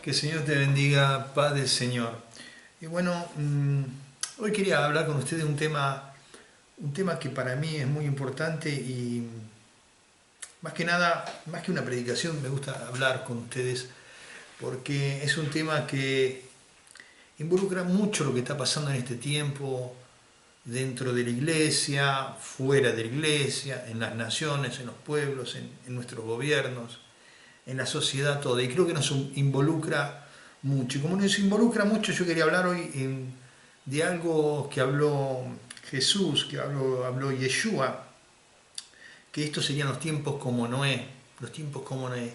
Que el Señor te bendiga, paz del Señor. Y bueno, hoy quería hablar con ustedes de un tema que para mí es muy importante y más que nada, más que una predicación, me gusta hablar con ustedes porque es un tema que involucra mucho lo que está pasando en este tiempo dentro de la iglesia, fuera de la iglesia, en las naciones, en los pueblos, en nuestros gobiernos, en la sociedad toda. Y creo que nos involucra mucho. Y como nos involucra mucho, yo quería hablar hoy de algo que habló Jesús, que habló Yeshua, que estos serían los tiempos como Noé, los tiempos como Noé.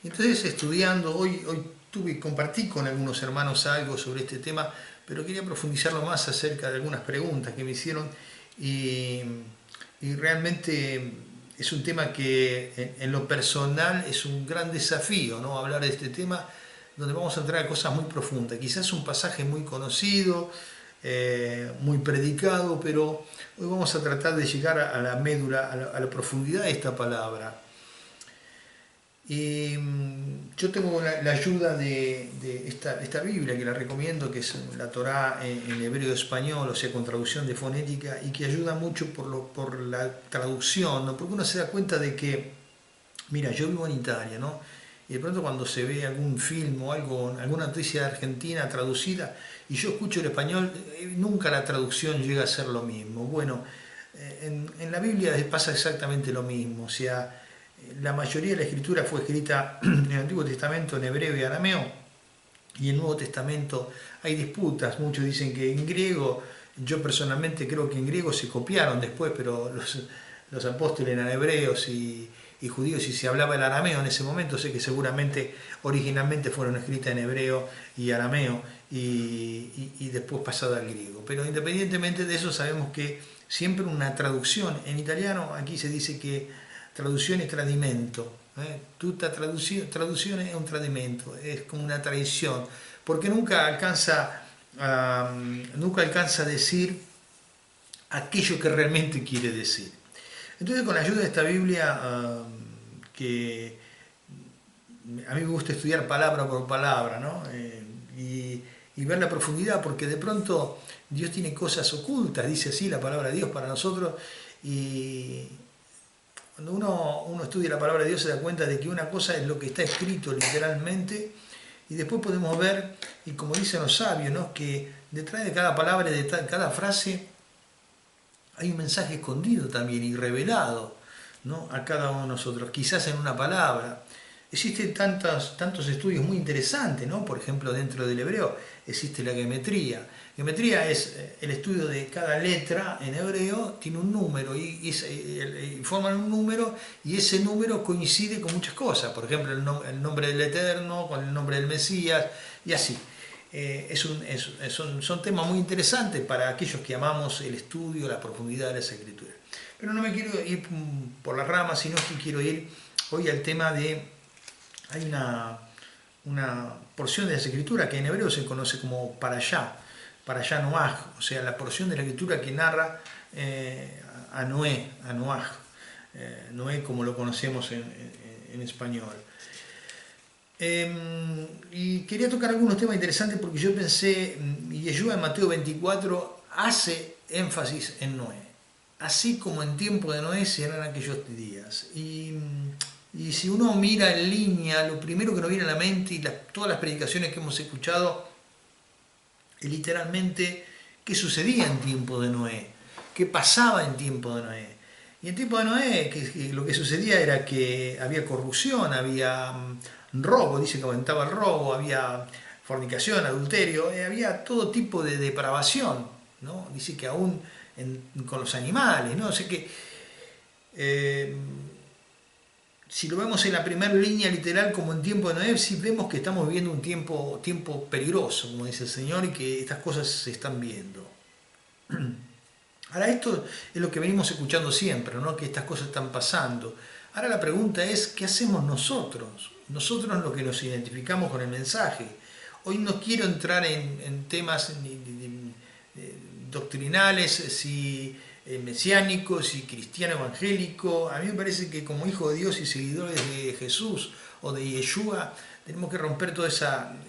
Entonces, estudiando, hoy compartí con algunos hermanos algo sobre este tema, pero quería profundizarlo más acerca de algunas preguntas que me hicieron y, y realmente es un tema que en lo personal es un gran desafío, ¿no? Hablar de este tema donde vamos a entrar a cosas muy profundas. Quizás un pasaje muy conocido, muy predicado, pero hoy vamos a tratar de llegar a la médula, a la profundidad de esta palabra. Y yo tengo la ayuda de esta Biblia que la recomiendo, que es la Torá en hebreo español, o sea, con traducción de fonética, y que ayuda mucho por la traducción, ¿no? Porque uno se da cuenta de que, mira, yo vivo en Italia, ¿no? Y de pronto cuando se ve algún film o algo, alguna noticia de Argentina traducida, y yo escucho el español, nunca la traducción llega a ser lo mismo. Bueno, en la Biblia pasa exactamente lo mismo, o sea, la mayoría de la escritura fue escrita en el Antiguo Testamento en hebreo y arameo, y en el Nuevo Testamento hay disputas. Muchos dicen que en griego, yo personalmente creo que en griego se copiaron después, pero los apóstoles eran hebreos y judíos, y se hablaba el arameo en ese momento. Sé que seguramente originalmente fueron escritas en hebreo y arameo y después pasado al griego. Pero independientemente de eso, sabemos que siempre una traducción, en italiano aquí se dice que traduzione e tradimento, tutta traduzione è un tradimento, es como una traición, porque nunca alcanza a decir aquello que realmente quiere decir. Entonces, con la ayuda de esta Biblia, que a mí me gusta estudiar palabra por palabra, ¿no? Y ver la profundidad, porque de pronto Dios tiene cosas ocultas, dice así la palabra de Dios para nosotros, y cuando uno estudia la palabra de Dios se da cuenta de que una cosa es lo que está escrito literalmente, y después podemos ver, y como dicen los sabios, ¿no?, que detrás de cada palabra y de cada frase hay un mensaje escondido también y revelado, ¿no?, a cada uno de nosotros, quizás en una palabra. Existen tantos estudios muy interesantes, ¿no? Por ejemplo, dentro del hebreo existe la geometría. Geometría es el estudio de cada letra en hebreo, tiene un número y forman un número, y ese número coincide con muchas cosas. Por ejemplo, el nombre del Eterno con el nombre del Mesías y así. Son temas muy interesantes para aquellos que amamos el estudio, la profundidad de las escrituras. Pero no me quiero ir por las ramas, sino que quiero ir hoy al tema de... Hay una porción de la escritura que en hebreo se conoce como parashá Noaj, o sea, la porción de la escritura que narra a Noé, a Noaj, Noé como lo conocemos en español. Y quería tocar algunos temas interesantes porque yo pensé, y Yeshua en Mateo 24 hace énfasis en Noé, así como en tiempo de Noé serán aquellos días. Y si uno mira en línea, lo primero que nos viene a la mente, y todas las predicaciones que hemos escuchado, es literalmente qué sucedía en tiempo de Noé, qué pasaba en tiempo de Noé. Y en tiempo de Noé lo que sucedía era que había corrupción, había robo, dice que aumentaba el robo, había fornicación, adulterio, había todo tipo de depravación, ¿no? Dice que aún con los animales, ¿no? O sea que... si lo vemos en la primera línea literal como en tiempo de Noé, sí vemos que estamos viviendo un tiempo peligroso, como dice el Señor, y que estas cosas se están viendo. Ahora, esto es lo que venimos escuchando siempre, ¿no?, que estas cosas están pasando. Ahora la pregunta es, ¿qué hacemos nosotros? Nosotros los que nos identificamos con el mensaje. Hoy no quiero entrar en temas doctrinales, si mesiánicos y cristiano evangélico. A mí me parece que como hijo de Dios y seguidores de Jesús o de Yeshua tenemos que romper todas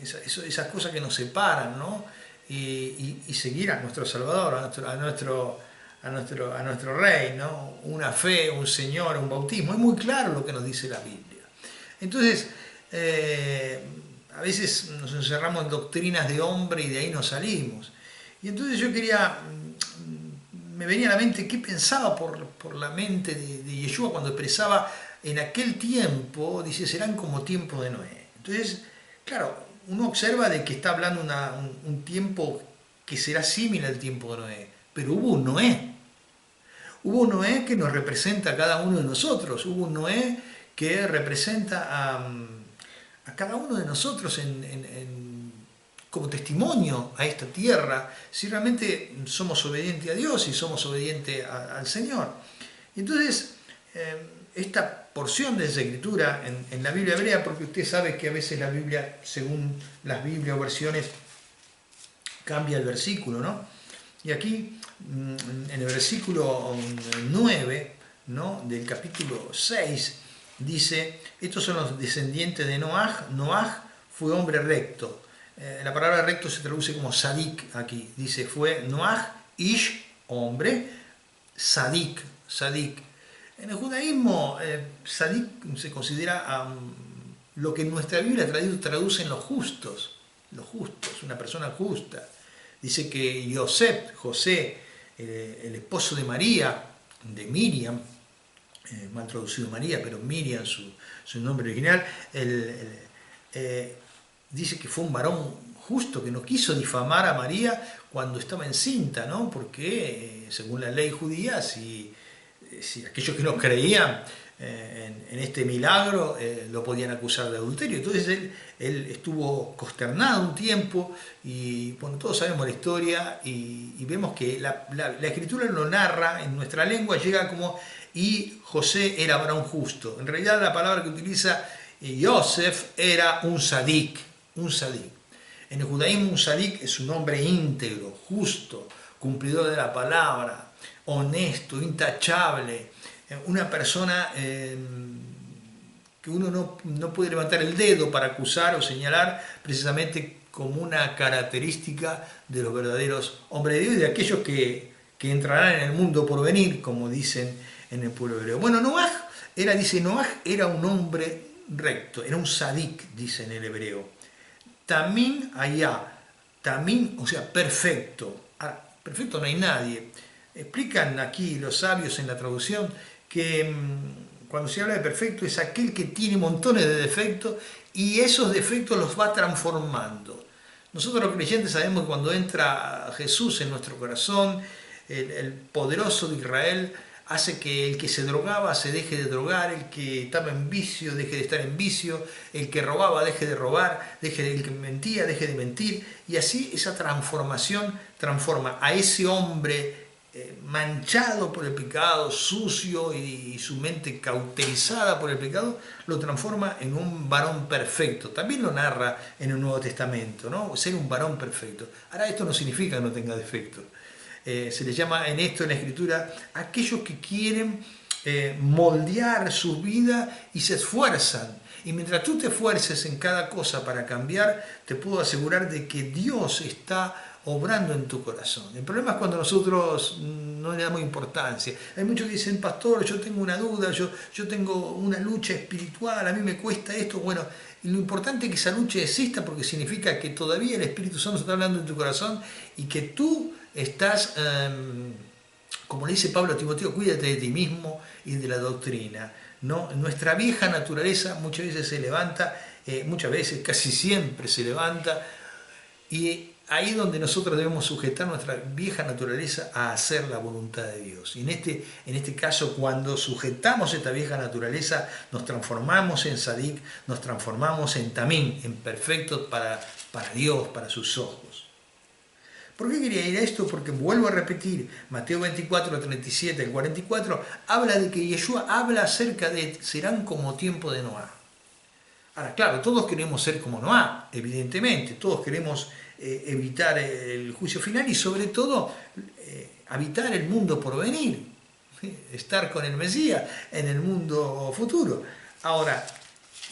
esas cosas que nos separan, ¿no? Y seguir a nuestro Salvador, a nuestro Rey, ¿no? Una fe, un Señor, un bautismo. Es muy claro lo que nos dice la Biblia. Entonces, a veces nos encerramos en doctrinas de hombre y de ahí no salimos. Y entonces yo quería, me venía a la mente qué pensaba por la mente de Yeshua cuando expresaba en aquel tiempo, dice, serán como tiempo de Noé. Entonces, claro, uno observa de que está hablando un tiempo que será similar al tiempo de Noé, pero hubo un Noé. Hubo un Noé que nos representa a cada uno de nosotros, hubo un Noé que representa a cada uno de nosotros como testimonio a esta tierra, si realmente somos obedientes a Dios y somos obedientes al Señor. Y entonces, esta porción de esa escritura en la Biblia hebrea, porque usted sabe que a veces la Biblia, según las Biblias o versiones, cambia el versículo, ¿no? Y aquí, en el versículo 9, ¿no?, del capítulo 6, dice, estos son los descendientes de Noaj. Noaj fue hombre recto. La palabra recto se traduce como sadik aquí. Dice, fue Noaj, ish, hombre, sadik. En el judaísmo, sadik se considera lo que en nuestra Biblia traduce en los justos, una persona justa. Dice que José, el esposo de María, de Miriam, mal traducido María, pero Miriam, su nombre original, dice que fue un varón justo, que no quiso difamar a María cuando estaba encinta, ¿no? Porque según la ley judía, si aquellos que no creían en este milagro lo podían acusar de adulterio. Entonces él estuvo consternado un tiempo y bueno, todos sabemos la historia y vemos que la escritura lo narra en nuestra lengua, llega como y José era varón justo. En realidad la palabra que utiliza Yosef era un sadik. En el judaísmo un sadik es un hombre íntegro, justo, cumplidor de la palabra, honesto, intachable, una persona que uno no puede levantar el dedo para acusar o señalar precisamente como una característica de los verdaderos hombres de Dios y de aquellos que entrarán en el mundo por venir, como dicen en el pueblo hebreo. Bueno, Noaj era un hombre recto, era un sadik, dice en el hebreo. Tamín allá, tamín, o sea, perfecto. Perfecto no hay nadie. Explican aquí los sabios en la traducción que cuando se habla de perfecto es aquel que tiene montones de defectos y esos defectos los va transformando. Nosotros los creyentes sabemos que cuando entra Jesús en nuestro corazón, el poderoso de Israel hace que el que se drogaba se deje de drogar, el que estaba en vicio deje de estar en vicio, el que robaba deje de robar, el que mentía deje de mentir, y así esa transformación transforma a ese hombre manchado por el pecado, sucio y su mente cauterizada por el pecado, lo transforma en un varón perfecto. También lo narra en el Nuevo Testamento, ¿no? Ser un varón perfecto. Ahora, esto no significa que no tenga defectos. Se le llama en esto, en la Escritura, aquellos que quieren moldear su vida y se esfuerzan. Y mientras tú te esfuerces en cada cosa para cambiar, te puedo asegurar de que Dios está obrando en tu corazón. El problema es cuando nosotros no le damos importancia. Hay muchos que dicen, pastor, yo tengo una duda, yo tengo una lucha espiritual, a mí me cuesta esto. Bueno, y lo importante es que esa lucha exista porque significa que todavía el Espíritu Santo está hablando en tu corazón y que tú estás, como le dice Pablo a Timoteo, cuídate de ti mismo y de la doctrina, ¿no? Nuestra vieja naturaleza muchas veces se levanta, casi siempre se levanta, y ahí es donde nosotros debemos sujetar nuestra vieja naturaleza a hacer la voluntad de Dios. Y en este caso, cuando sujetamos esta vieja naturaleza, nos transformamos en sadik, nos transformamos en tamín, en perfecto para Dios, para sus ojos. ¿Por qué quería ir a esto? Porque vuelvo a repetir, Mateo 24, 37, el 44, habla de que Yeshua habla acerca de serán como tiempo de Noá. Ahora, claro, todos queremos ser como Noá, evidentemente, todos queremos evitar el juicio final y sobre todo habitar el mundo por venir, ¿sí? Estar con el Mesías en el mundo futuro. Ahora,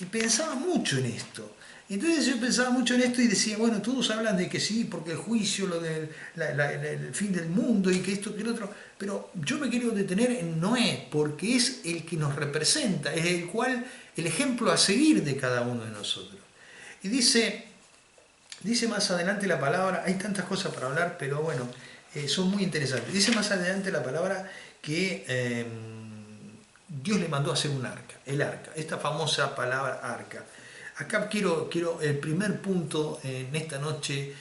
y pensaba mucho en esto. Entonces yo pensaba mucho en esto y decía, bueno, todos hablan de que sí, porque el juicio, lo del el fin del mundo y que esto, que el otro, pero yo me quiero detener en Noé, porque es el que nos representa, es el ejemplo a seguir de cada uno de nosotros. Y dice más adelante la palabra, hay tantas cosas para hablar, pero bueno, son muy interesantes. Dice más adelante la palabra que Dios le mandó a hacer un arca, el arca, esta famosa palabra arca. Acá quiero el primer punto en esta noche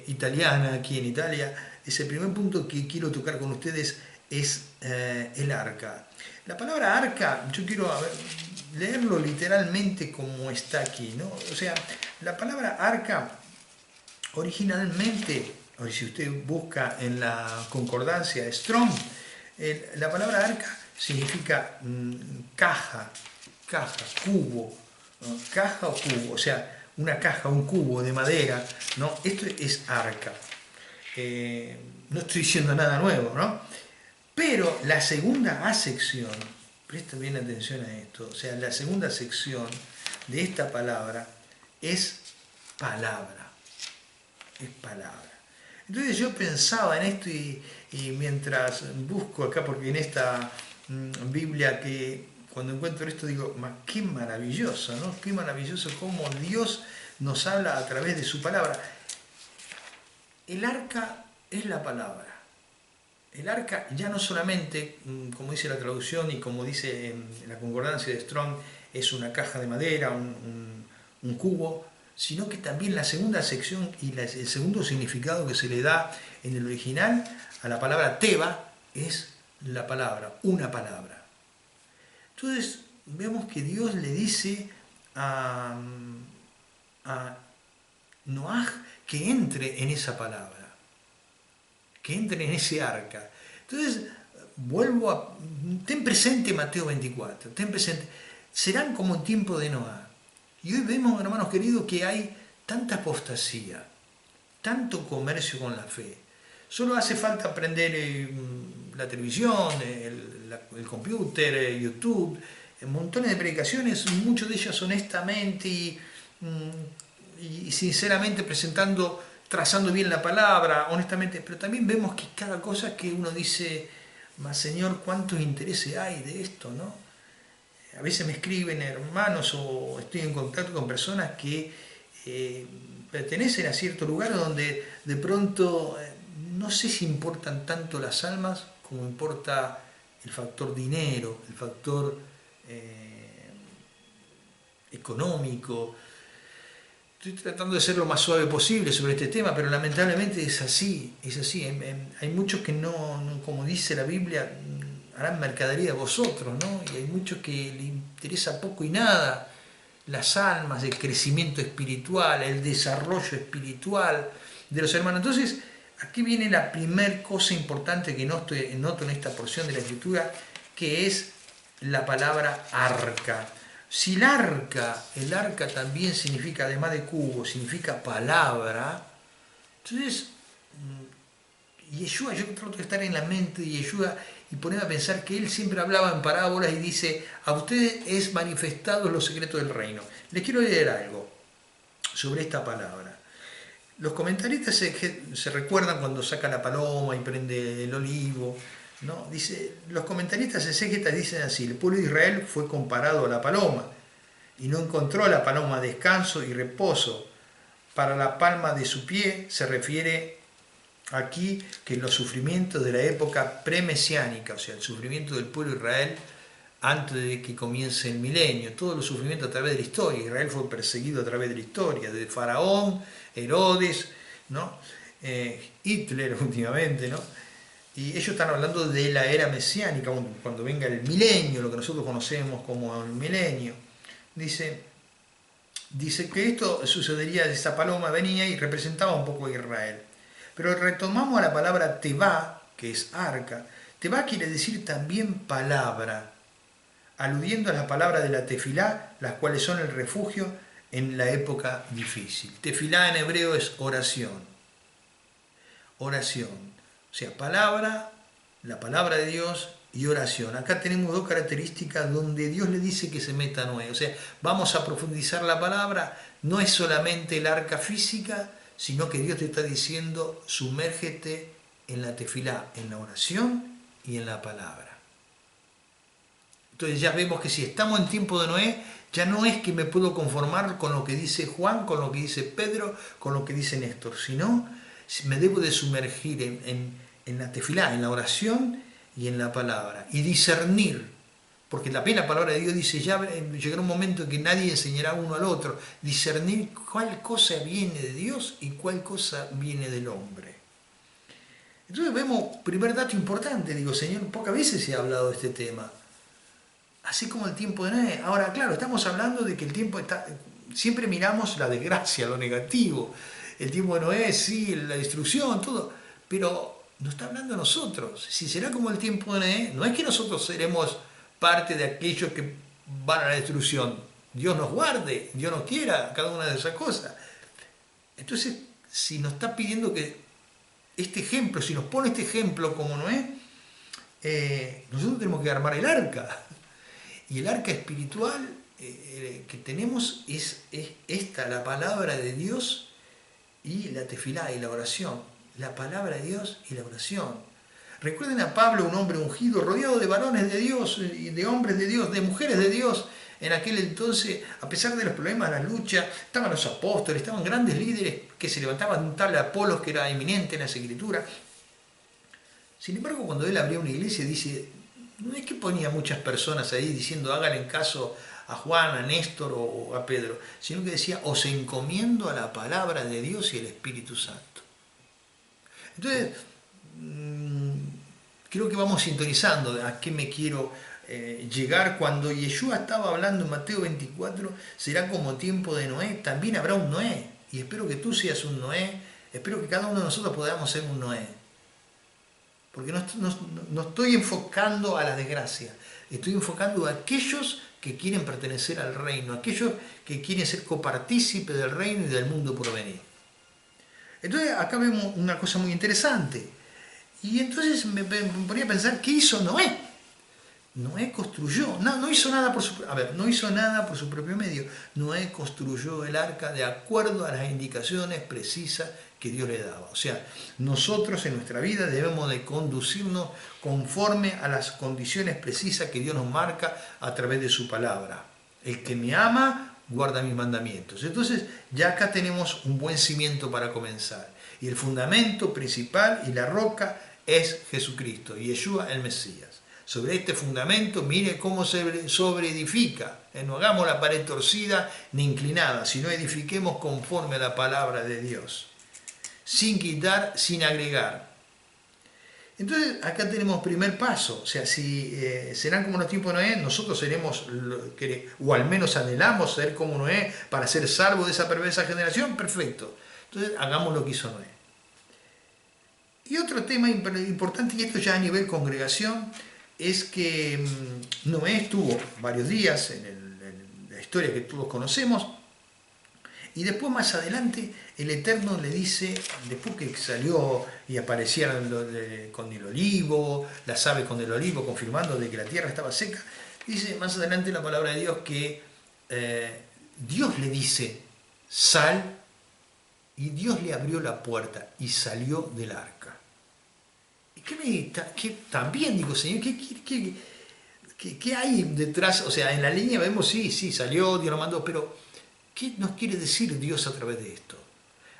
italiana, aquí en Italia, es el primer punto que quiero tocar con ustedes, es el arca. La palabra arca, yo quiero leerlo literalmente como está aquí, ¿no? O sea, la palabra arca originalmente, o si usted busca en la concordancia Strong, la palabra arca significa caja, cubo, ¿no? Caja o cubo, o sea, una caja, un cubo de madera, ¿no? Esto es arca. No estoy diciendo nada nuevo, ¿no? Pero la segunda acepción, presta bien atención a esto, o sea, la segunda sección de esta palabra es palabra. Es palabra. Entonces yo pensaba en esto y mientras busco acá, porque en esta Biblia que cuando encuentro esto digo, qué maravilloso, ¿no? Qué maravilloso cómo Dios nos habla a través de su palabra. El arca es la palabra. El arca ya no solamente, como dice la traducción y como dice en la concordancia de Strong, es una caja de madera, un cubo, sino que también la segunda sección y el segundo significado que se le da en el original a la palabra teba es la palabra, una palabra. Entonces vemos que Dios le dice a Noaj que entre en esa palabra, que entre en ese arca. Entonces ten presente Mateo 24, ten presente, serán como en tiempo de Noé. Y hoy vemos, hermanos queridos, que hay tanta apostasía, tanto comercio con la fe. Solo hace falta aprender la televisión, el computer, YouTube, montones de predicaciones, muchas de ellas honestamente y sinceramente trazando bien la palabra, honestamente, pero también vemos que cada cosa que uno dice, más Señor, ¿cuántos intereses hay de esto, no? A veces me escriben hermanos o estoy en contacto con personas que pertenecen a cierto lugar donde de pronto no sé si importan tanto las almas como importa el factor dinero, el factor económico. Estoy tratando de ser lo más suave posible sobre este tema, pero lamentablemente es así, es así. Hay muchos que no, como dice la Biblia, harán mercadería de vosotros, ¿no? Y hay muchos que les interesa poco y nada las almas, el crecimiento espiritual, el desarrollo espiritual de los hermanos. Entonces, aquí viene la primera cosa importante que noto en esta porción de la Escritura, que es la palabra arca. Si el arca también significa, además de cubo, significa palabra, entonces Yeshua, yo trato de estar en la mente de Yeshua y ponerme a pensar que él siempre hablaba en parábolas y dice, a ustedes es manifestado los secretos del reino. Les quiero leer algo sobre esta palabra. Los comentaristas se recuerdan cuando saca la paloma y prende el olivo, ¿no? Dice, los comentaristas exégetas dicen así, el pueblo de Israel fue comparado a la paloma y no encontró a la paloma descanso y reposo. Para la palma de su pie se refiere aquí que los sufrimientos de la época premesiánica, o sea, el sufrimiento del pueblo de Israel antes de que comience el milenio, todos los sufrimientos a través de la historia. Israel fue perseguido a través de la historia, de Faraón, Herodes, ¿no? Hitler últimamente, ¿no? Y ellos están hablando de la era mesiánica, cuando venga el milenio, lo que nosotros conocemos como el milenio. Dice que esto sucedería, esa paloma venía y representaba un poco a Israel. Pero retomamos a la palabra tebá, que es arca. Tebá quiere decir también palabra, aludiendo a las palabras de la tefilá, las cuales son el refugio en la época difícil. Tefilá en hebreo es oración. Oración. O sea, palabra, la palabra de Dios y oración. Acá tenemos dos características donde Dios le dice que se meta a Noé. O sea, vamos a profundizar la palabra. No es solamente el arca física, sino que Dios te está diciendo, sumérgete en la tefilá, en la oración y en la palabra. Entonces ya vemos que si estamos en tiempo de Noé, ya no es que me puedo conformar con lo que dice Juan, con lo que dice Pedro, con lo que dice Néstor, sino me debo de sumergir en la tefilá, en la oración y en la palabra, y discernir, porque también la palabra de Dios dice, ya llegará un momento en que nadie enseñará uno al otro, discernir cuál cosa viene de Dios y cuál cosa viene del hombre. Entonces vemos, primer dato importante, digo, Señor, pocas veces se ha hablado de este tema, así como el tiempo de Noé. Ahora, claro, estamos hablando de que el tiempo está, siempre miramos la desgracia, lo negativo, el tiempo de Noé, sí, la destrucción, todo, pero nos está hablando a nosotros. Si será como el tiempo de Noé, no es que nosotros seremos parte de aquellos que van a la destrucción. Dios nos guarde, Dios nos quiera, cada una de esas cosas. Entonces, si nos está pidiendo que este ejemplo, si nos pone este ejemplo como Noé, nosotros tenemos que armar el arca. Y el arca espiritual que tenemos es esta, la palabra de Dios y la tefilá y la oración. La palabra de Dios y la oración. Recuerden a Pablo, un hombre ungido, rodeado de varones de Dios, de hombres de Dios, de mujeres de Dios. En aquel entonces, a pesar de los problemas, la lucha, estaban los apóstoles, estaban grandes líderes que se levantaban, un tal Apolos que era eminente en la escritura. Sin embargo, cuando él abría una iglesia, dice, no es que ponía muchas personas ahí diciendo háganle caso a Juan, a Néstor o a Pedro, sino que decía, os encomiendo a la palabra de Dios y el Espíritu Santo. Entonces, creo que vamos sintonizando a qué me quiero llegar. Cuando Yeshua estaba hablando en Mateo 24, será como tiempo de Noé, también habrá un Noé. Y espero que tú seas un Noé, espero que cada uno de nosotros podamos ser un Noé. Porque no estoy enfocando a la desgracia, estoy enfocando a aquellos que quieren pertenecer al reino, aquellos que quieren ser copartícipes del reino y del mundo por venir. Entonces acá vemos una cosa muy interesante. Y entonces me ponía a pensar, ¿qué hizo Noé? Noé construyó, no hizo nada por su propio medio. Noé construyó el arca de acuerdo a las indicaciones precisas que Dios le daba. O sea, nosotros en nuestra vida debemos de conducirnos conforme a las condiciones precisas que Dios nos marca a través de su palabra. El que me ama, guarda mis mandamientos. Entonces, ya acá tenemos un buen cimiento para comenzar. Y el fundamento principal y la roca es Jesucristo, Yeshua el Mesías. Sobre este fundamento, mire cómo se sobreedifica. No hagamos la pared torcida ni inclinada, sino edifiquemos conforme a la palabra de Dios. Sin quitar, sin agregar. Entonces, acá tenemos primer paso. O sea, si serán como los tiempos de Noé, nosotros seremos, o al menos anhelamos ser como Noé para ser salvos de esa perversa generación, perfecto. Entonces, hagamos lo que hizo Noé. Y otro tema importante, y esto ya a nivel congregación, es que Noé estuvo varios días en la historia que todos conocemos, y después más adelante el Eterno le dice, después que salió y aparecieron con el olivo, las aves con el olivo, confirmando de que la tierra estaba seca, dice más adelante en la palabra de Dios que Dios le dice, sal, y Dios le abrió la puerta y salió del arca. ¿Qué también digo, Señor, ¿qué hay detrás? O sea, en la línea vemos, sí, salió, Dios lo mandó, pero ¿qué nos quiere decir Dios a través de esto?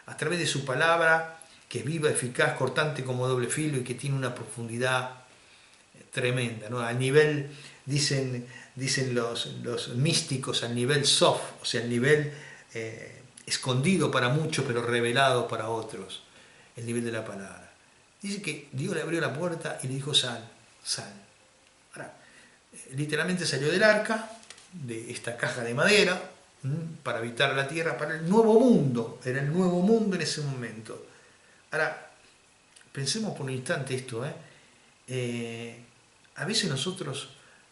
A través de su palabra, que es viva, eficaz, cortante como doble filo y que tiene una profundidad tremenda, ¿no? Al nivel, dicen los místicos, al nivel soft, o sea, al nivel escondido para muchos, pero revelado para otros, el nivel de la palabra. Dice que Dios le abrió la puerta y le dijo, sal. Ahora, literalmente salió del arca, de esta caja de madera, para habitar la tierra, para el nuevo mundo. Era el nuevo mundo en ese momento. Ahora, pensemos por un instante esto. A veces nosotros,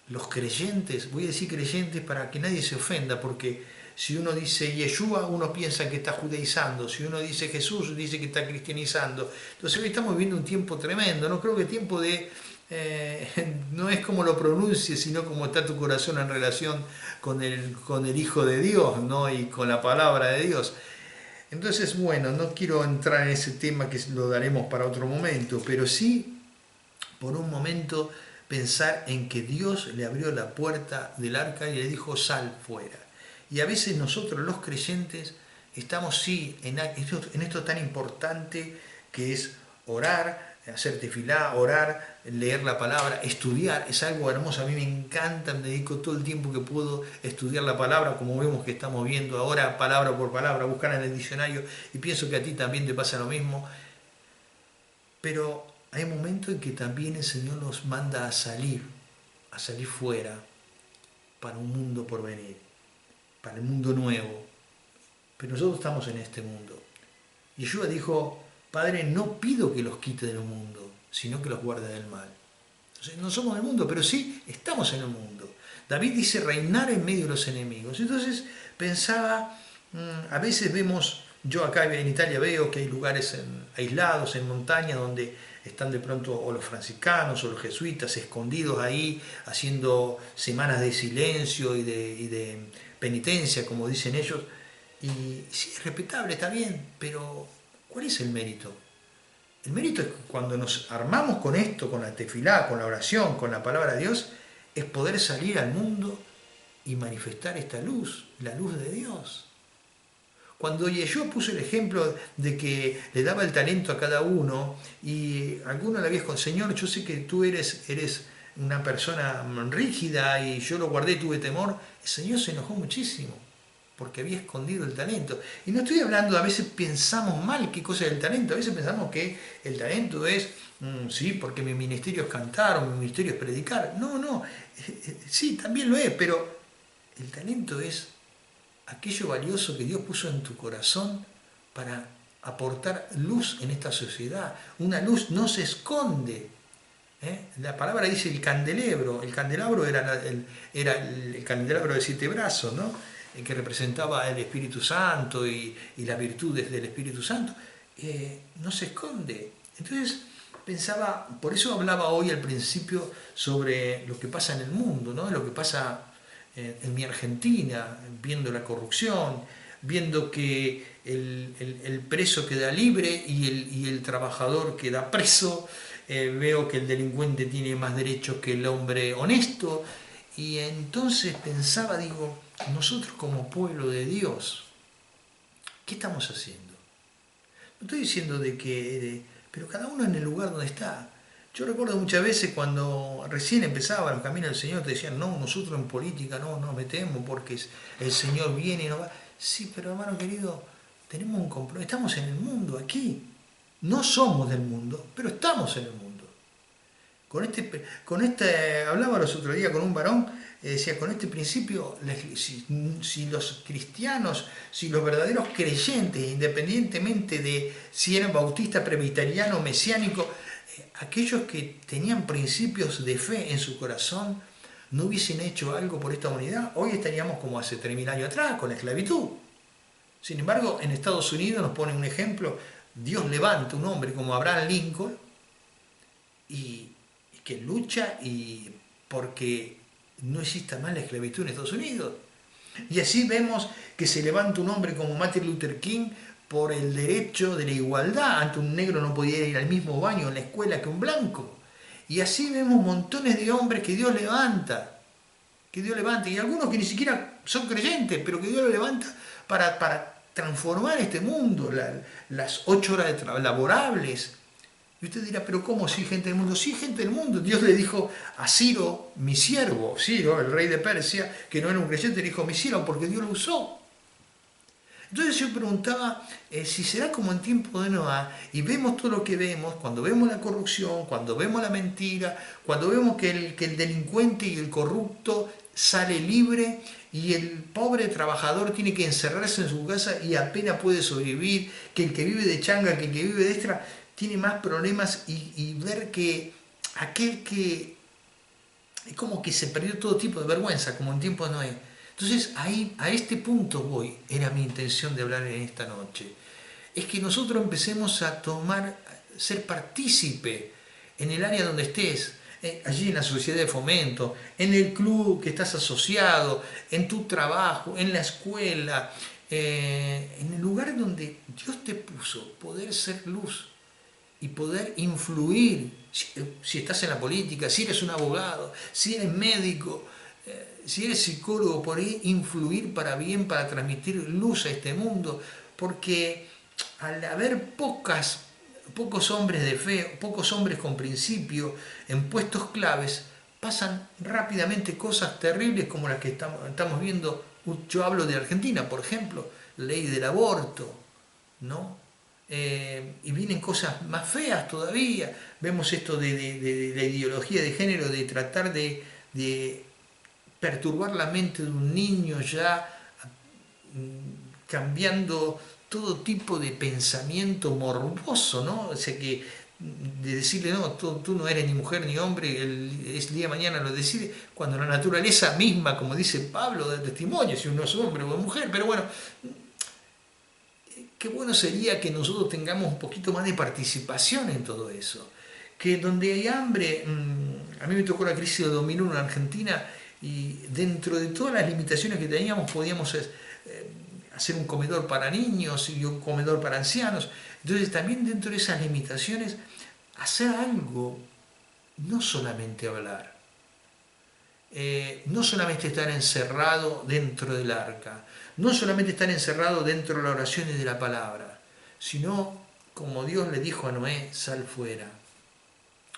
los creyentes, voy a decir creyentes para que nadie se ofenda, porque si uno dice Yeshua, uno piensa que está judaizando. Si uno dice Jesús, dice que está cristianizando. Entonces hoy estamos viviendo un tiempo tremendo. No creo que tiempo de no es como lo pronuncies, sino como está tu corazón en relación con el Hijo de Dios, ¿no? Y con la palabra de Dios. Entonces, bueno, no quiero entrar en ese tema que lo daremos para otro momento, pero sí, por un momento, pensar en que Dios le abrió la puerta del arca y le dijo, sal fuera. Y a veces nosotros los creyentes estamos sí en esto tan importante que es orar, hacer tefilá, orar, leer la palabra, estudiar, es algo hermoso, a mí me encanta, me dedico todo el tiempo que puedo a estudiar la palabra, como vemos que estamos viendo ahora, palabra por palabra, buscar en el diccionario, y pienso que a ti también te pasa lo mismo, pero hay momentos en que también el Señor nos manda a salir fuera, para un mundo por venir, para el mundo nuevo, pero nosotros estamos en este mundo. Yeshua dijo, Padre, no pido que los quite del mundo, sino que los guarde del mal. Entonces, no somos del mundo, pero sí estamos en el mundo. David dice reinar en medio de los enemigos. Entonces pensaba, a veces vemos, yo acá en Italia veo que hay lugares aislados, en montañas, donde están de pronto o los franciscanos o los jesuitas escondidos ahí, haciendo semanas de silencio y de penitencia, como dicen ellos. Y sí, es respetable, está bien, pero ¿cuál es el mérito? El mérito es que cuando nos armamos con esto, con la tefilá, con la oración, con la palabra de Dios, es poder salir al mundo y manifestar esta luz, la luz de Dios. Cuando Yeshua puso el ejemplo de que le daba el talento a cada uno y alguno le había dicho, Señor, yo sé que tú eres una persona rígida y yo lo guardé, tuve temor, el Señor se enojó muchísimo porque había escondido el talento. Y no estoy hablando, a veces pensamos mal qué cosa es el talento, a veces pensamos que el talento es, sí, porque mi ministerio es cantar o mi ministerio es predicar. No, no, sí, también lo es, pero el talento es aquello valioso que Dios puso en tu corazón para aportar luz en esta sociedad. Una luz no se esconde. La palabra dice el candelabro. El candelabro era el candelabro de 7 brazos, ¿no? Que representaba el Espíritu Santo y las virtudes del Espíritu Santo. No se esconde. Entonces pensaba, por eso hablaba hoy al principio sobre lo que pasa en el mundo, ¿no? Lo que pasa en mi Argentina, viendo la corrupción, viendo que el preso queda libre y el trabajador queda preso, veo que el delincuente tiene más derechos que el hombre honesto, y entonces pensaba, digo, nosotros como pueblo de Dios, ¿qué estamos haciendo? No estoy diciendo pero cada uno en el lugar donde está. Yo recuerdo muchas veces cuando recién empezaba los caminos del Señor, te decían, no, nosotros en política no nos metemos porque el Señor viene y no va. Sí, pero hermano querido, tenemos un compromiso, estamos en el mundo aquí. No somos del mundo, pero estamos en el mundo. Hablaba los otros días con un varón, decía, con este principio, si los cristianos, si los verdaderos creyentes, independientemente de si eran bautistas, presbiterianos, mesiánicos, aquellos que tenían principios de fe en su corazón, no hubiesen hecho algo por esta humanidad, hoy estaríamos como hace 3000 años atrás, con la esclavitud. Sin embargo, en Estados Unidos nos pone un ejemplo, Dios levanta un hombre como Abraham Lincoln, y que lucha porque no exista más la esclavitud en Estados Unidos. Y así vemos que se levanta un hombre como Martin Luther King por el derecho de la igualdad. Ante un negro no podía ir al mismo baño en la escuela que un blanco. Y así vemos montones de hombres que Dios levanta. Y algunos que ni siquiera son creyentes, pero que Dios los levanta para transformar este mundo, las 8 horas laborables. Y usted dirá, pero ¿cómo sí gente del mundo? Sí, gente del mundo. Dios le dijo a Ciro, mi siervo, Ciro, el rey de Persia, que no era un creyente, le dijo mi siervo porque Dios lo usó. Entonces yo preguntaba si será como en tiempo de Noé, y vemos todo lo que vemos, cuando vemos la corrupción, cuando vemos la mentira, cuando vemos que el delincuente y el corrupto sale libre y el pobre trabajador tiene que encerrarse en su casa y apenas puede sobrevivir, que el que vive de changa, que el que vive de extra, tiene más problemas, y ver que aquel que es como que se perdió todo tipo de vergüenza, como en tiempo de Noé. Entonces ahí, a este punto voy, era mi intención de hablar en esta noche. Es que nosotros empecemos a ser partícipe en el área donde estés, allí en la sociedad de fomento, en el club que estás asociado, en tu trabajo, en la escuela, en el lugar donde Dios te puso, poder ser luz y poder influir, si estás en la política, si eres un abogado, si eres médico, si eres psicólogo, por ahí influir para bien, para transmitir luz a este mundo, porque al haber pocos hombres de fe, pocos hombres con principio en puestos claves, pasan rápidamente cosas terribles como las que estamos viendo. Yo hablo de Argentina, por ejemplo, ley del aborto, ¿no? Y vienen cosas más feas todavía. Vemos esto de la ideología de género, de tratar de perturbar la mente de un niño ya cambiando todo tipo de pensamiento morboso, ¿no? O sea que de decirle, no, tú no eres ni mujer ni hombre, el día de mañana lo decide, cuando la naturaleza misma, como dice Pablo, da testimonio si uno es hombre o mujer, pero bueno, qué bueno sería que nosotros tengamos un poquito más de participación en todo eso. Que donde hay hambre, a mí me tocó la crisis de 2001 en Argentina y dentro de todas las limitaciones que teníamos podíamos hacer un comedor para niños y un comedor para ancianos. Entonces también dentro de esas limitaciones hacer algo, no solamente hablar, no solamente estar encerrado dentro del arca, no solamente estar encerrado dentro de la oración y de la palabra, sino como Dios le dijo a Noé, sal fuera,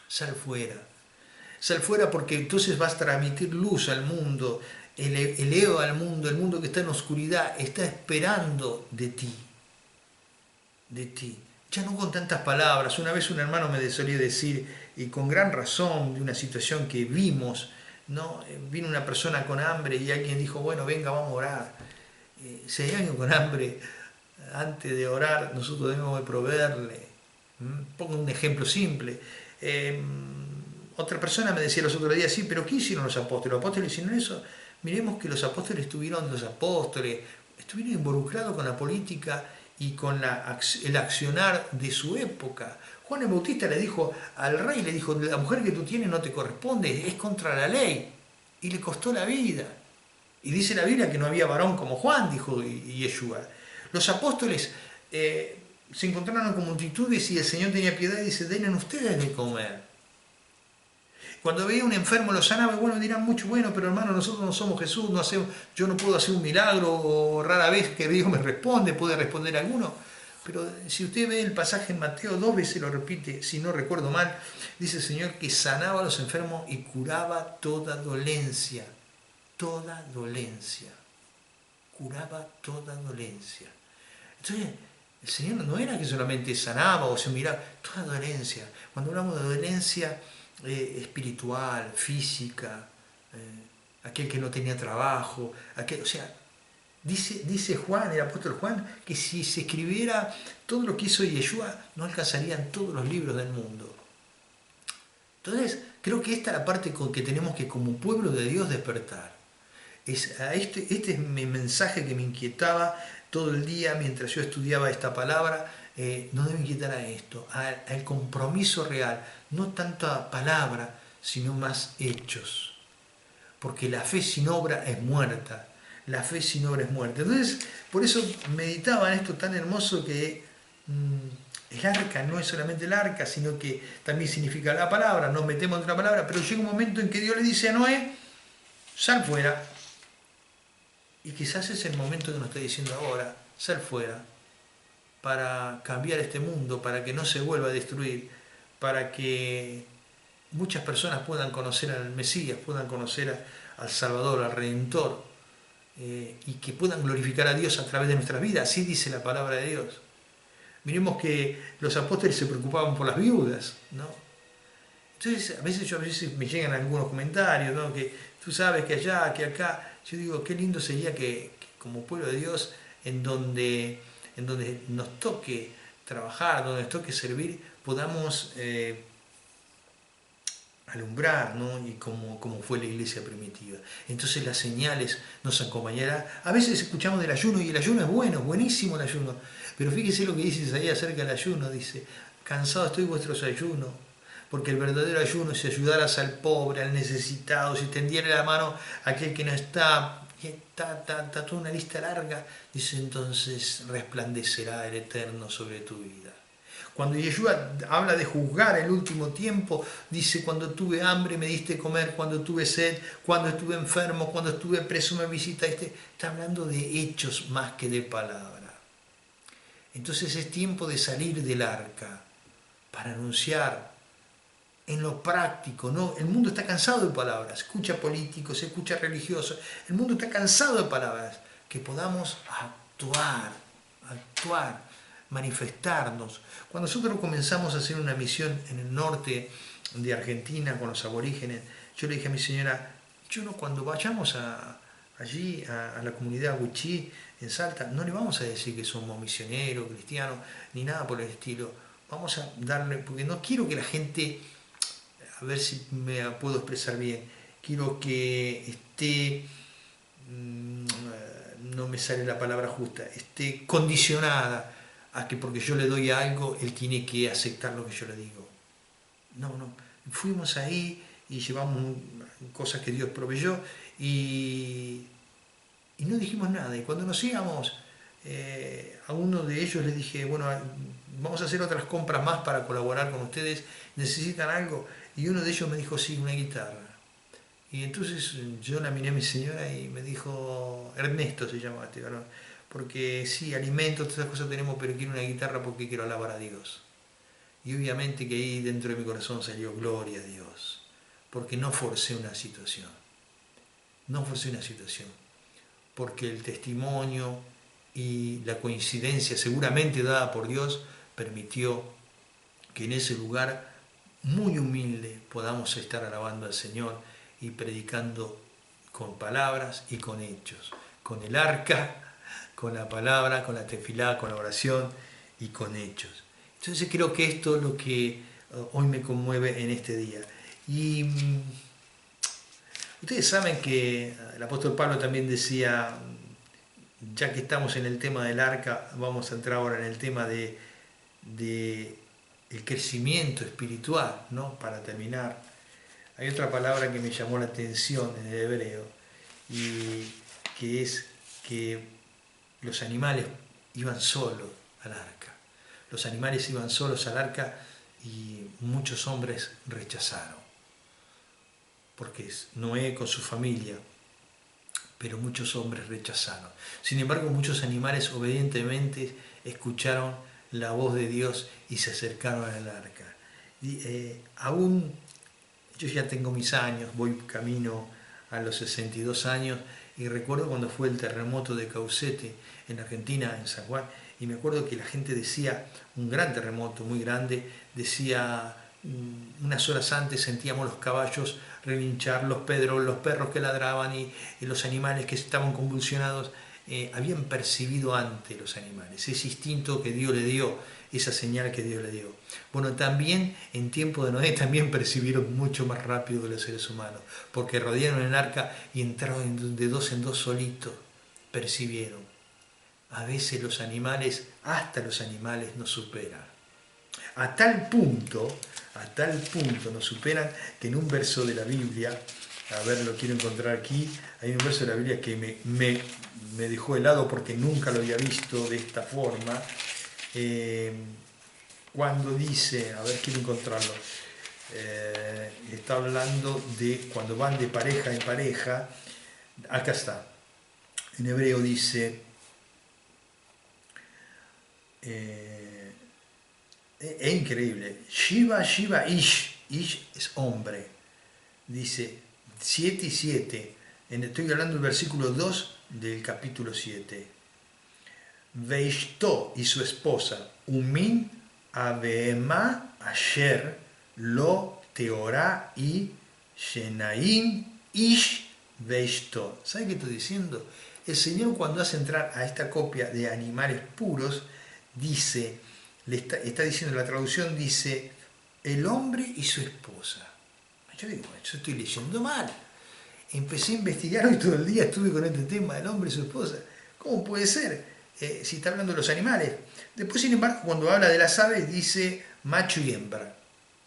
sal fuera, sal fuera porque entonces vas a transmitir luz al mundo, eleva al mundo, el mundo que está en oscuridad está esperando de ti, de ti. Ya no con tantas palabras. Una vez un hermano me solía decir, y con gran razón, de una situación que vimos, ¿no? Vino una persona con hambre y alguien dijo, bueno, venga, vamos a orar. Si hay alguien con hambre, antes de orar, nosotros debemos de proveerle. Pongo un ejemplo simple. Otra persona me decía los otros días, sí, pero ¿qué hicieron los apóstoles? ¿Los apóstoles hicieron eso? Miremos que los apóstoles estuvieron involucrados con la política y con el accionar de su época. Juan el Bautista le dijo al rey, le dijo, la mujer que tú tienes no te corresponde, es contra la ley. Y le costó la vida. Y dice la Biblia que no había varón como Juan, dijo Yeshua. Los apóstoles se encontraron con multitudes y el Señor tenía piedad y dice, denle ustedes de comer. Cuando veía un enfermo lo sanaba, bueno, dirán mucho, bueno, pero hermano, nosotros no somos Jesús, no hacemos, yo no puedo hacer un milagro, o rara vez que Dios me responde, puede responder alguno. Pero si usted ve el pasaje en Mateo, 2 veces lo repite, si no recuerdo mal, dice el Señor que sanaba a los enfermos y curaba toda dolencia. Toda dolencia. Curaba toda dolencia. Entonces, el Señor no era que solamente sanaba o se miraba, toda dolencia. Cuando hablamos de dolencia espiritual, física, aquel que no tenía trabajo, o sea, dice Juan, el apóstol Juan, que si se escribiera todo lo que hizo Yeshua, no alcanzarían todos los libros del mundo. Entonces, creo que esta es la parte que tenemos que como pueblo de Dios despertar. Este es mi mensaje que me inquietaba todo el día mientras yo estudiaba esta palabra. Nos debe inquietar a esto, al compromiso real, no tanto a palabra, sino más hechos. Porque la fe sin obra es muerta. La fe sin obra es muerta. Entonces, por eso meditaba en esto tan hermoso que el arca no es solamente el arca, sino que también significa la palabra. Nos metemos en otra palabra, pero llega un momento en que Dios le dice a Noé, sal fuera. Y quizás es el momento que nos está diciendo ahora, sal fuera, para cambiar este mundo, para que no se vuelva a destruir, para que muchas personas puedan conocer al Mesías, puedan conocer al Salvador, al Redentor, y que puedan glorificar a Dios a través de nuestras vidas. Así dice la palabra de Dios. Miremos que los apóstoles se preocupaban por las viudas, ¿no? Entonces, a veces me llegan algunos comentarios, ¿no? Que tú sabes que allá, que acá. Yo digo, qué lindo sería que como pueblo de Dios, en donde nos toque trabajar, donde nos toque servir, podamos alumbrar, ¿no? Y como fue la iglesia primitiva. Entonces las señales nos acompañarán. A veces escuchamos del ayuno y el ayuno es bueno, es buenísimo el ayuno. Pero fíjese lo que dice Isaías acerca del ayuno, dice, cansado estoy vuestros ayunos, porque el verdadero ayuno es si ayudaras al pobre, al necesitado, si tendiera la mano a aquel que no está, está toda una lista larga, dice, entonces resplandecerá el Eterno sobre tu vida. Cuando Yeshua habla de juzgar el último tiempo, dice, cuando tuve hambre me diste comer, cuando tuve sed, cuando estuve enfermo, cuando estuve preso me visitaste. Está hablando de hechos más que de palabra. Entonces es tiempo de salir del arca para anunciar en lo práctico, ¿no? El mundo está cansado de palabras, escucha políticos, escucha religiosos, el mundo está cansado de palabras, que podamos actuar, manifestarnos. Cuando nosotros comenzamos a hacer una misión en el norte de Argentina con los aborígenes, yo le dije a mi señora, cuando vayamos allí a la comunidad Wichí en Salta, no le vamos a decir que somos misioneros, cristianos, ni nada por el estilo. Vamos a darle, porque no quiero que la gente, a ver si me puedo expresar bien, quiero que esté, no me sale la palabra justa, esté condicionada a que porque yo le doy algo, él tiene que aceptar lo que yo le digo. No, fuimos ahí y llevamos cosas que Dios proveyó y no dijimos nada. Y cuando nos íbamos, a uno de ellos les dije, bueno, vamos a hacer otras compras más para colaborar con ustedes, ¿necesitan algo? Y uno de ellos me dijo, sí, una guitarra. Y entonces yo la miré a mi señora y me dijo, Ernesto se llama este varón, porque sí, alimentos, todas esas cosas tenemos, pero quiero una guitarra porque quiero alabar a Dios. Y obviamente que ahí dentro de mi corazón salió gloria a Dios, porque no forcé una situación, porque el testimonio y la coincidencia seguramente dada por Dios permitió que en ese lugar muy humilde podamos estar alabando al Señor y predicando con palabras y con hechos, con el arca, con la palabra, con la tefilá, con la oración y con hechos. Entonces creo que esto es lo que hoy me conmueve en este día. Y ustedes saben que el apóstol Pablo también decía, ya que estamos en el tema del arca, vamos a entrar ahora en el tema de el crecimiento espiritual, ¿no? Para terminar. Hay otra palabra que me llamó la atención en el hebreo, y que es que los animales iban solos al arca. Los animales iban solos al arca y muchos hombres rechazaron. Porque es Noé con su familia, pero muchos hombres rechazaron. Sin embargo, muchos animales obedientemente escucharon la voz de Dios y se acercaron al arca. Aún yo ya tengo mis años, voy camino a los 62 años, y recuerdo cuando fue el terremoto de Caucete en Argentina, en San Juan, y me acuerdo que la gente decía, un gran terremoto, muy grande, decía, unas horas antes sentíamos los caballos relinchar, los perros que ladraban y los animales que estaban convulsionados, habían percibido antes los animales, ese instinto que Dios le dio, esa señal que Dios le dio. Bueno, también en tiempo de Noé también percibieron mucho más rápido que los seres humanos, porque rodearon el arca y entraron de dos en dos solitos, percibieron. A veces los animales, hasta los animales nos superan. A tal punto nos superan que en un verso de la Biblia, a ver, lo quiero encontrar aquí, hay un verso de la Biblia que me dejó helado porque nunca lo había visto de esta forma, cuando dice, a ver, quiero encontrarlo, está hablando de cuando van de pareja en pareja, acá está, en hebreo dice, es increíble, Shiva Ish es hombre, dice 7 y 7, estoy hablando del versículo 2 del capítulo 7. Veishto y su esposa, Umin Abema Asher Lo Teorá y Shenaim Ish Veishto. ¿Sabe qué estoy diciendo? El Señor, cuando hace entrar a esta copia de animales puros, dice, está diciendo, la traducción dice, el hombre y su esposa. Yo digo, yo estoy leyendo mal. Empecé a investigar hoy todo el día, estuve con este tema del hombre y su esposa. ¿Cómo puede ser? Si está hablando de los animales. Después, sin embargo, cuando habla de las aves, dice macho y hembra.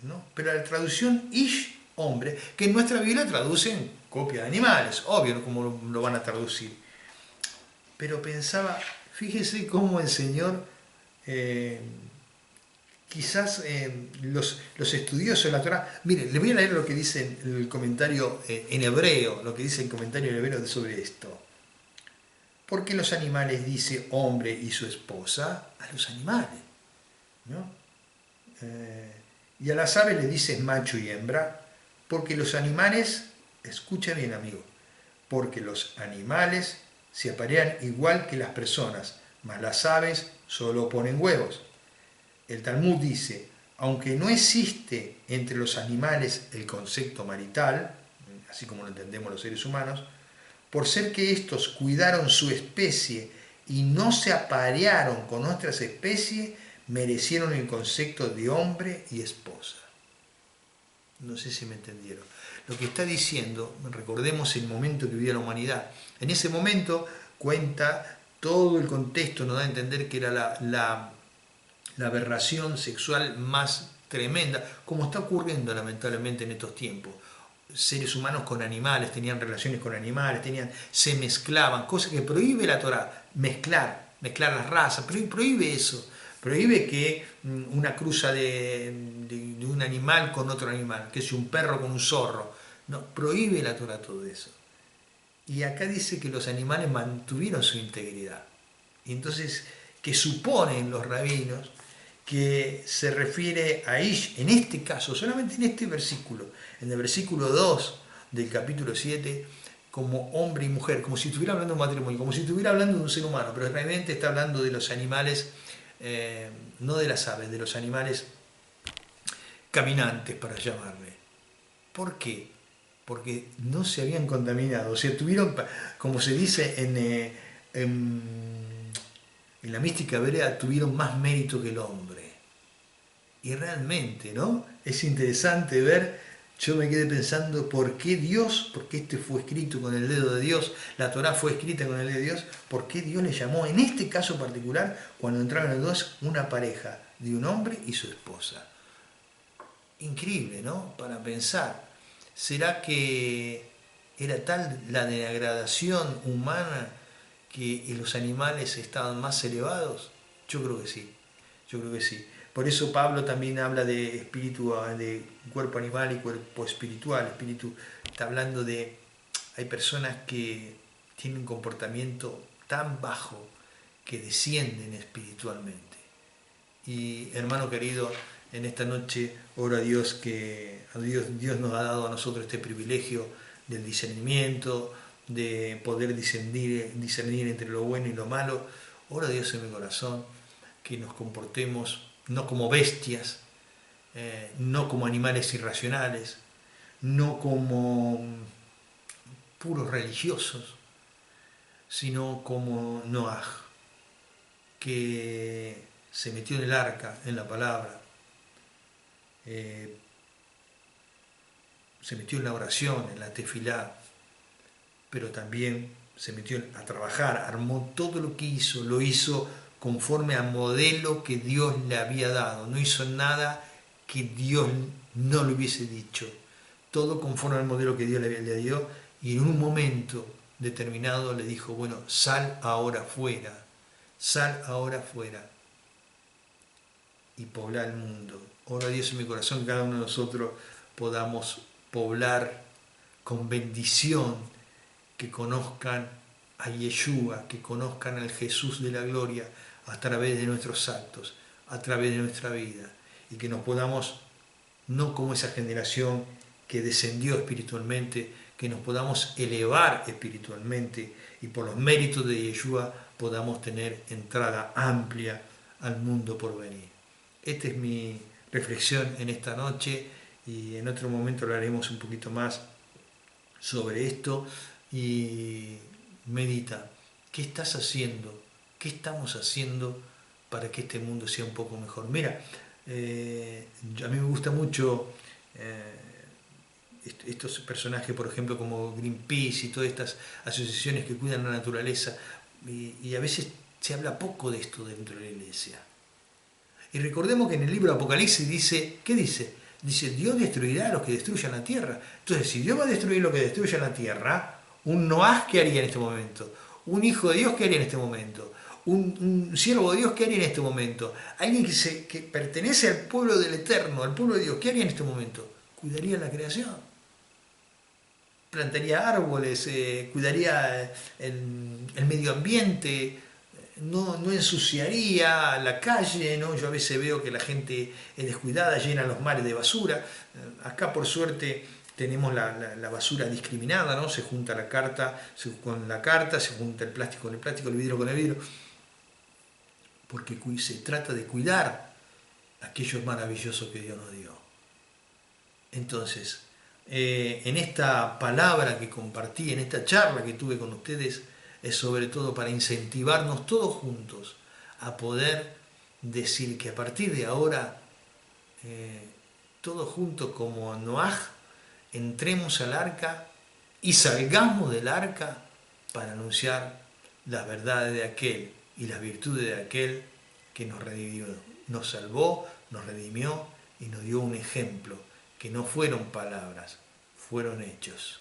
¿no? Pero la traducción ish, hombre, que en nuestra Biblia traducen copia de animales, obvio, ¿no? Como lo van a traducir. Pero pensaba, fíjese cómo el Señor, eh, quizás los estudiosos de la Torah, mire, le voy a leer lo que dice el comentario en hebreo, lo que dice el comentario en hebreo sobre esto. ¿Por qué los animales dice hombre y su esposa? A los animales, ¿no? Y a las aves le dice macho y hembra, porque los animales, escucha bien amigo, porque los animales se aparean igual que las personas, mas las aves solo ponen huevos. El Talmud dice, aunque no existe entre los animales el concepto marital, así como lo entendemos los seres humanos, por ser que estos cuidaron su especie y no se aparearon con otras especies, merecieron el concepto de hombre y esposa. No sé si me entendieron. Lo que está diciendo, recordemos el momento que vivía la humanidad. En ese momento cuenta todo el contexto, nos da a entender que era la aberración sexual más tremenda, como está ocurriendo lamentablemente en estos tiempos. Seres humanos con animales, tenían relaciones con animales, se mezclaban, cosas que prohíbe la Torá, mezclar las razas, prohíbe eso, prohíbe que una cruza de un animal con otro animal, que es un perro con un zorro, no, prohíbe la Torá todo eso. Y acá dice que los animales mantuvieron su integridad. Y entonces, que suponen los rabinos que se refiere a Ish, en este caso, solamente en este versículo, en el versículo 2 del capítulo 7, como hombre y mujer, como si estuviera hablando de un matrimonio, como si estuviera hablando de un ser humano, pero realmente está hablando de los animales, no de las aves, de los animales caminantes, para llamarle. ¿Por qué? Porque no se habían contaminado, o sea, tuvieron, como se dice en la mística hebrea, tuvieron más mérito que el hombre. Y realmente, ¿no? Es interesante ver, yo me quedé pensando por qué Dios, porque este fue escrito con el dedo de Dios, la Torá fue escrita con el dedo de Dios, por qué Dios le llamó, en este caso particular, cuando entraron los dos, una pareja de un hombre y su esposa. Increíble, ¿no? Para pensar, ¿será que era tal la degradación humana que los animales estaban más elevados? Yo creo que sí, yo creo que sí. Por eso Pablo también habla de espíritu, de cuerpo animal y cuerpo espiritual. Espíritu está hablando de, hay personas que tienen un comportamiento tan bajo que descienden espiritualmente. Y hermano querido, en esta noche oro a Dios que Dios nos ha dado a nosotros este privilegio del discernimiento, de poder discernir entre lo bueno y lo malo. Oro a Dios en mi corazón que nos comportemos no como bestias, no como animales irracionales, no como puros religiosos, sino como Noaj, que se metió en el arca, en la palabra, se metió en la oración, en la tefilá, pero también se metió a trabajar, armó todo lo que hizo, lo hizo conforme al modelo que Dios le había dado, no hizo nada que Dios no le hubiese dicho, todo conforme al modelo que Dios le dio, y en un momento determinado le dijo, bueno, sal ahora fuera y pobla el mundo. Oro a Dios en mi corazón que cada uno de nosotros podamos poblar con bendición, que conozcan a Yeshua, que conozcan al Jesús de la gloria a través de nuestros actos, a través de nuestra vida, y que nos podamos, no como esa generación que descendió espiritualmente, que nos podamos elevar espiritualmente y por los méritos de Yeshua podamos tener entrada amplia al mundo por venir. Esta es mi reflexión en esta noche y en otro momento hablaremos un poquito más sobre esto y medita, ¿qué estás haciendo? ¿Qué estamos haciendo para que este mundo sea un poco mejor? Mira, a mí me gusta mucho estos personajes, por ejemplo, como Greenpeace y todas estas asociaciones que cuidan la naturaleza, y a veces se habla poco de esto dentro de la iglesia. Y recordemos que en el libro de Apocalipsis dice, ¿qué dice? Dice, Dios destruirá a los que destruyan la tierra. Entonces, si Dios va a destruir lo que destruya la tierra, un Noah, ¿qué haría en este momento? Un hijo de Dios, ¿qué haría en este momento? Un siervo de Dios, ¿qué haría en este momento? Alguien que pertenece al pueblo del Eterno, al pueblo de Dios, ¿qué haría en este momento? Cuidaría la creación, plantaría árboles, cuidaría el medio ambiente, no ensuciaría la calle, ¿no? Yo a veces veo que la gente es descuidada, llena los mares de basura. Acá por suerte tenemos la basura discriminada, ¿no? Se junta la carta con la carta, se junta el plástico con el plástico, el vidrio con el vidrio, porque se trata de cuidar aquello maravilloso que Dios nos dio. Entonces, en esta palabra que compartí, en esta charla que tuve con ustedes, es sobre todo para incentivarnos todos juntos a poder decir que a partir de ahora, todos juntos como Noaj, entremos al arca y salgamos del arca para anunciar las verdades de aquel y las virtudes de aquel que nos redimió, nos salvó, nos redimió y nos dio un ejemplo, que no fueron palabras, fueron hechos.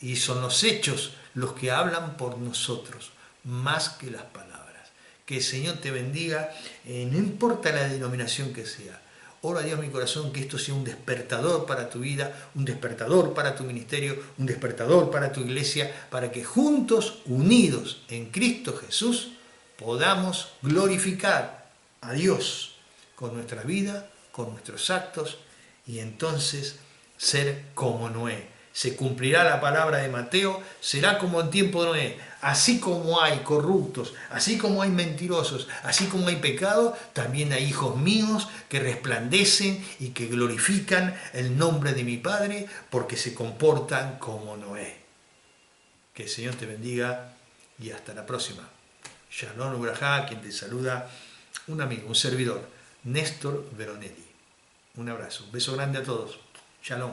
Y son los hechos los que hablan por nosotros, más que las palabras. Que el Señor te bendiga, no importa la denominación que sea. Oro a Dios mi corazón que esto sea un despertador para tu vida, un despertador para tu ministerio, un despertador para tu iglesia, para que juntos, unidos en Cristo Jesús, podamos glorificar a Dios con nuestra vida, con nuestros actos, y entonces ser como Noé. Se cumplirá la palabra de Mateo, será como en tiempo de Noé. Así como hay corruptos, así como hay mentirosos, así como hay pecado, también hay hijos míos que resplandecen y que glorifican el nombre de mi Padre porque se comportan como Noé. Que el Señor te bendiga y hasta la próxima. Shalom Ubrajá, quien te saluda, un amigo, un servidor, Néstor Veronelli. Un abrazo, un beso grande a todos. Shalom.